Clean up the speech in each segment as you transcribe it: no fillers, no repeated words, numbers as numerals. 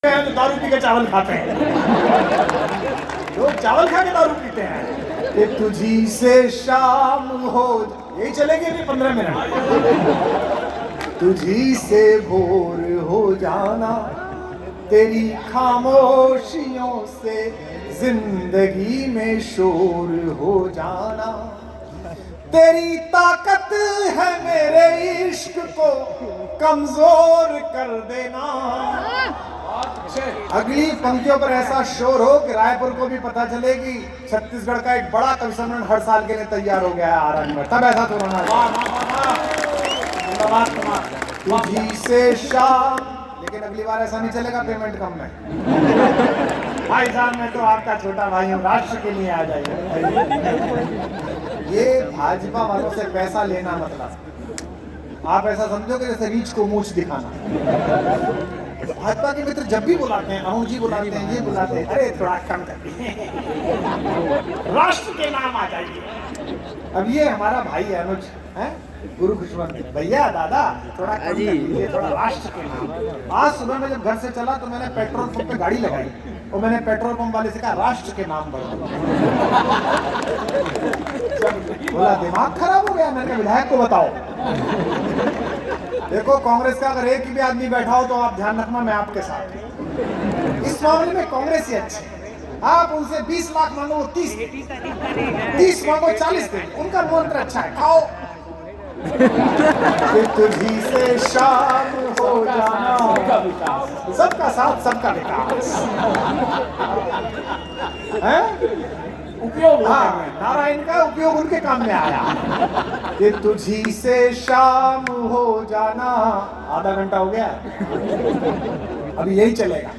हैं तो दारू पी के चावल खाते हैं। लोग चावल खा के दारू पीते हैं। कि तुझी से शाम हो, यही चलेंगे अभी 15 मिनट। तुझी से भोर हो जाना, तेरी खामोशियों से जिंदगी में शोर हो जाना। तेरी ताकत है मेरे इश्क को कमजोर कर देना। अगली पंक्तियों पर ऐसा शोर हो कि रायपुर को भी पता चले कि छत्तीसगढ़ का एक बड़ा कवि सम्मेलन हर साल के लिए तैयार हो गया है आरंभ में। तब ऐसा तो होना है। तुझी से शाम, लेकिन अगली बार ऐसा नहीं चलेगा, पेमेंट कम है। भाई साहब मैं तो आपका छोटा भाई हूँ, राष्ट्र के लिए आ जाइए। ये भाजपा वालों से पैसा लेना मतलब आप ऐसा समझो कि जैसे रीछ को मूछ दिखाना। भाजपा के मित्र जब भी बुलाते हैं, अनु जी बुलाते हैं, ये बुलाते हैं, अरे थोड़ा कम करिए, राष्ट्र के नाम आ जाइए। अब ये हमारा भाई है अनुज, है गुरु खुशवंत भैया, दादा थोड़ा कम करिए, थोड़ा राष्ट्र के नाम। आज सुबह में जब घर से चला तो मैंने पेट्रोल पंप पे गाड़ी लगाई और मैंने पेट्रोल पंप वाले से कहा राष्ट्र के नाम बढ़ा। बोला दिमाग खराब हो गया। मैंने कहा विधायक को बताओ। देखो कांग्रेस का अगर एक भी आदमी बैठा हो तो आप ध्यान रखना मैं आपके साथ हूं। इस मामले में कांग्रेस ही अच्छी है। आप उनसे 20 लाख मांगो वो 30 मांगो 40 दे, उनका मंत्र अच्छा है, खाओ। कि तुझी से शाम हो जाना, सबका साथ सबका विकास है। उपयोग, नारायण का उपयोग उनके काम में आया। कि तुझी से शाम हो जाना, आधा घंटा हो गया, अभी यही चलेगा।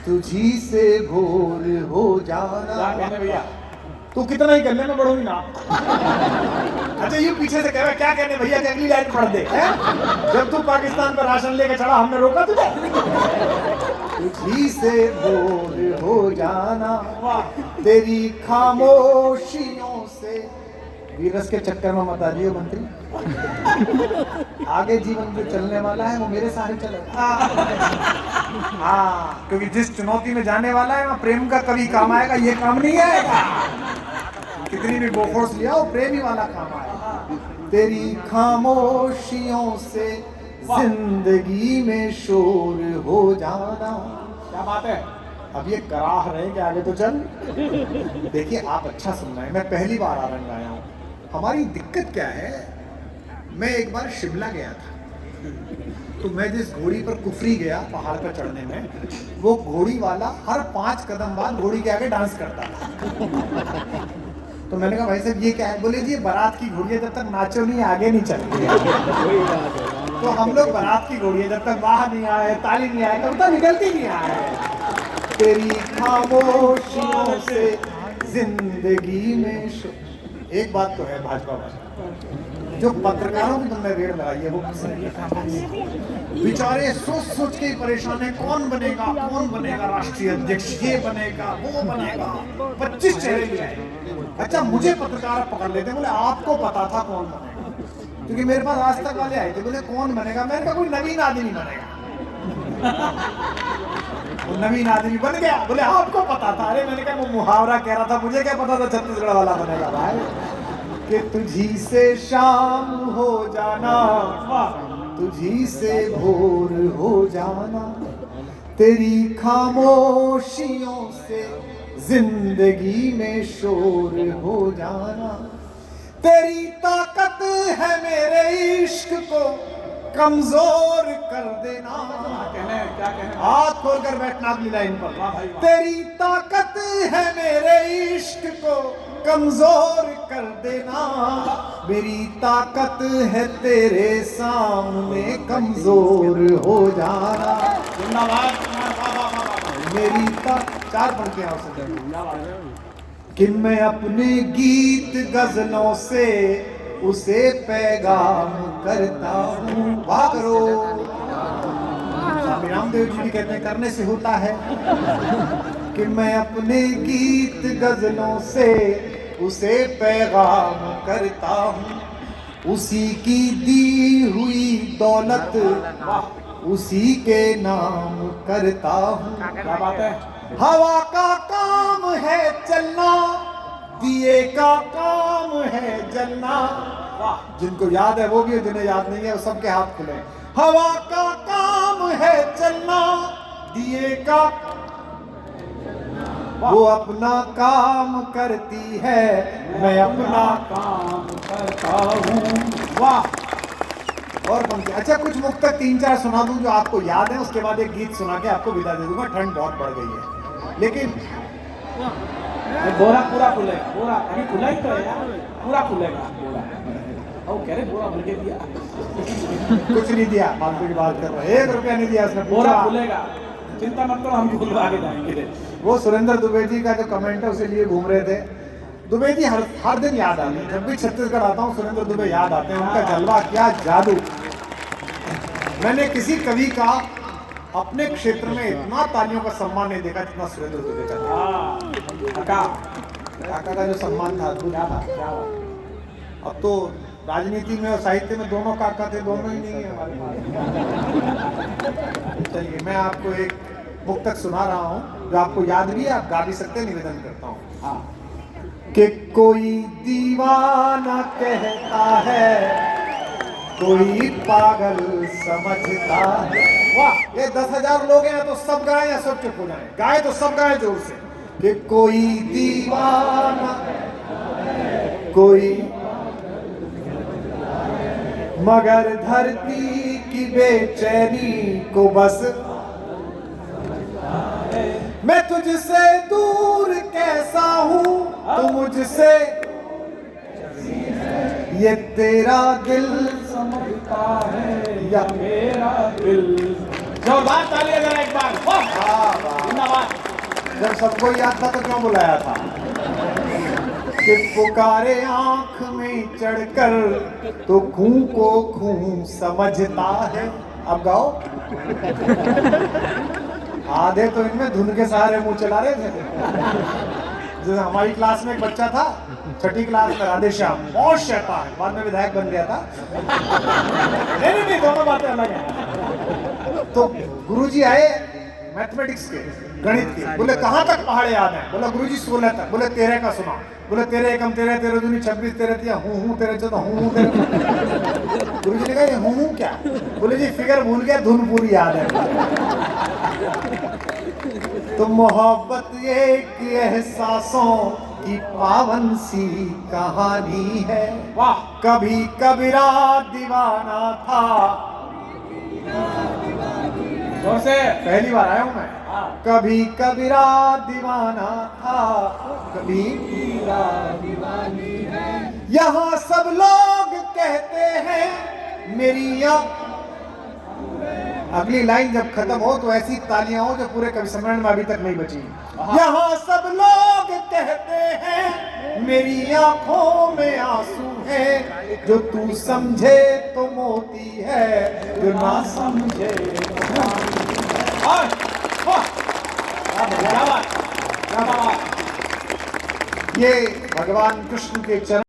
तुझी से भोर हो जाना। भैया तू कितना ही कर ले, मैं बढ़ूंगी ना। अच्छा ये पीछे से कह रहा क्या कहने भैया की अगली लाइन पढ़ दे है? जब तू पाकिस्तान पर राशन लेके चढ़ा हमने रोका तुझे? तुझी से भोर हो जाना, तेरी खामोशियों से। वीरस के चक्कर में मत आ जाइए मंत्री, आगे जीवन जो चलने वाला है वो मेरे सारे चलेगा। हाँ, क्योंकि जिस चुनौती में जाने वाला है वहाँ प्रेम का कभी काम आएगा, ये काम नहीं आएगा। कितनी भी बोफोर्स लिया वो प्रेम ही वाला काम आएगा। तेरी खामोशियों से जिंदगी में शोर हो जाना। क्या बात है? अब ये कराह रहे कि आगे तो चल। देखिए आप अच्छा सुन रहे हैं, मैं पहली बार आरंग आया हूँ। हमारी दिक्कत क्या है, मैं एक बार शिमला गया था, तो मैं जिस घोड़ी पर कुफरी गया पहाड़ पर चढ़ने में, वो घोड़ी वाला हर 5 कदम बाद घोड़ी के आगे डांस करता था। तो मैंने कहा भाई साहब ये क्या है? बोले जी ये बारात की घोड़ी है, जब तक नाचो नहीं आगे नहीं चलती। तो हम लोग बारात की घोड़ी है, जब तक बाहर नहीं आए, ताली नहीं आए, कब तक निकलती नहीं आए। तेरी खामोशियों से जिंदगी में एक बात तो है भाजपा वाले, जो पत्रकारों की तुमने रेड लगाई है वो बेचारे सोच सोच के परेशान है, कौन बनेगा राष्ट्रीय अध्यक्ष, ये बनेगा वो बनेगा, 25 चेहरे भी आए। अच्छा मुझे पत्रकार पकड़ लेते, बोले आपको पता था कौन बनेगा? क्योंकि मेरे पास आज तक वाले आए थे, बोले कौन बनेगा? मैंने कहा कोई नवीन आदमी बनेगा। वो नवीन आदमी बन गया, बोले आपको पता था। अरे मैंने कहा वो मुहावरा कह रहा था, मुझे क्या पता था छत्तीसगढ़ वाला बनेगा भाई। कि तुझी से शाम हो जाना, तुझी से भोर हो जाना, तेरी खामोशियों से जिंदगी में शोर हो जाना। तेरी ताकत है मेरे इश्क को कमजोर कर देना। क्या कहने? हाथ खोलकर बैठना अगली लाइन पर। तेरी ताकत है मेरे इश्क को कमजोर कर देना। मेरी ताकत है तेरे सामने कमजोर हो जाना। मेरी चार पंक्तियां हो सकती कि मैं अपने गीत गजलों से उसे पैगाम करता हूँ। वाह करो। स्वामी रामदेव जी भी कहते हैं करने से होता है। कि मैं अपने गीत गजलों से उसे पैगाम करता हूँ, उसी की दी हुई दौलत उसी के नाम करता हूँ। क्या बात है। हवा का काम है चलना, दिए का काम है जलना। जिनको याद है वो भी, जिन्हें याद नहीं है वो सबके हाथ खुले। हवा का काम है चलना, दिए का, वो अपना काम करती है, मैं अपना काम करता हूँ। वाह। और पंक्ति। अच्छा, कुछ मुक्तक 3-4 सुना दूं जो आपको याद है, उसके बाद एक गीत सुना के आपको विदा दे दूंगा। ठंड बहुत बढ़ गई है, लेकिन बोरा पूरा खुलेगा। बोरा अभी खुला ही तो है यार, पूरा खुलेगा बोरा। ओ कह रहे बोरा भर के दिया। कुछ नहीं दिया, फालतू की बात कर रहे हैं। 1 रुपया नहीं दिया उसने। बोरा खुलेगा, चिंता मत करो, हम खुलवा के जाएंगे। वो सुरेंद्र दुबे जी का जो कमेंट है उसे लिए घूम रहे थे। दुबे जी हर दिन याद आते हैं। जब भी छत्तीसगढ़ आता हूँ सुरेंद्र दुबे याद आते हैं। उनका जलवा, क्या जादू। मैंने किसी कवि का अपने क्षेत्र में इतना तालियों का सम्मान नहीं देखा जितना सुरेंद्र दुबे का था। काका का जो सम्मान था अद्भुत था। अब तो राजनीति में और साहित्य में दोनों काका थे, दोनों ही नहीं है हमारे पास। चलिए, मैं आपको एक मुक्तक सुना रहा हूँ जो आपको याद भी है, आप गा भी सकते हैं। निवेदन करता हूँ कि कोई दीवाना कहता है, कोई पागल समझता है। वाह, ये 10,000 लोग हैं तो सब गाएं या सब चुप हो जाएं? गाए तो सब गाएं जोर से कि कोई दीवाना, कोई, मगर धरती की बेचैनी को बस, मैं तुझसे दूर कैसा हूँ, तू मुझसे, ये तेरा दिल समझता है या मेरा दिल। जोरदार तालियां जरा एक बार। धन्यवाद। जब सबको याद था तो क्यों बुलाया था? कि पुकारे आंख में चढ़कर तो खूं को खूं समझता है। अब गाओ। आधे तो इनमें धुन के सहारे मुंह चला रहे थे। जैसे हमारी क्लास में एक बच्चा था, 6ठी क्लास में, राधेश्याम, बहुत शैतान, बाद में विधायक बन गया था। नहीं, दोनों बातें अलग हैं। तो गुरुजी आए मैथमेटिक्स के, गणित के। बोले कहाँ तक पहाड़ याद है? बोला गुरुजी 16 तक। बोले 13 का सुना। बोले 13 एकम 13, 13 दूनी 26, 13 तिया हूँ 13 14 हूँ 13। गुरुजी ने कहा ये हूँ क्या? बोले जी फिगर भूल गया, धुन पूरी याद है। तो मोहब्बत एक एहसासों की पावन सी कहानी है। वाह। कभी कबीरा दीवाना था। जोर से। पहली बार आया हूं मैं। कभी कबीरा दीवाना था, कभी दीवानी है। यहाँ सब लोग कहते हैं मेरी आँख। अगली लाइन जब खत्म हो तो ऐसी तालियां हो जो पूरे कवि सम्मेलन में अभी तक नहीं बची। यहाँ सब लोग कहते हैं मेरी आंखों में आंसू है, जो तू समझे तो मोती है, जो ना समझे ये भगवान कृष्ण के चरण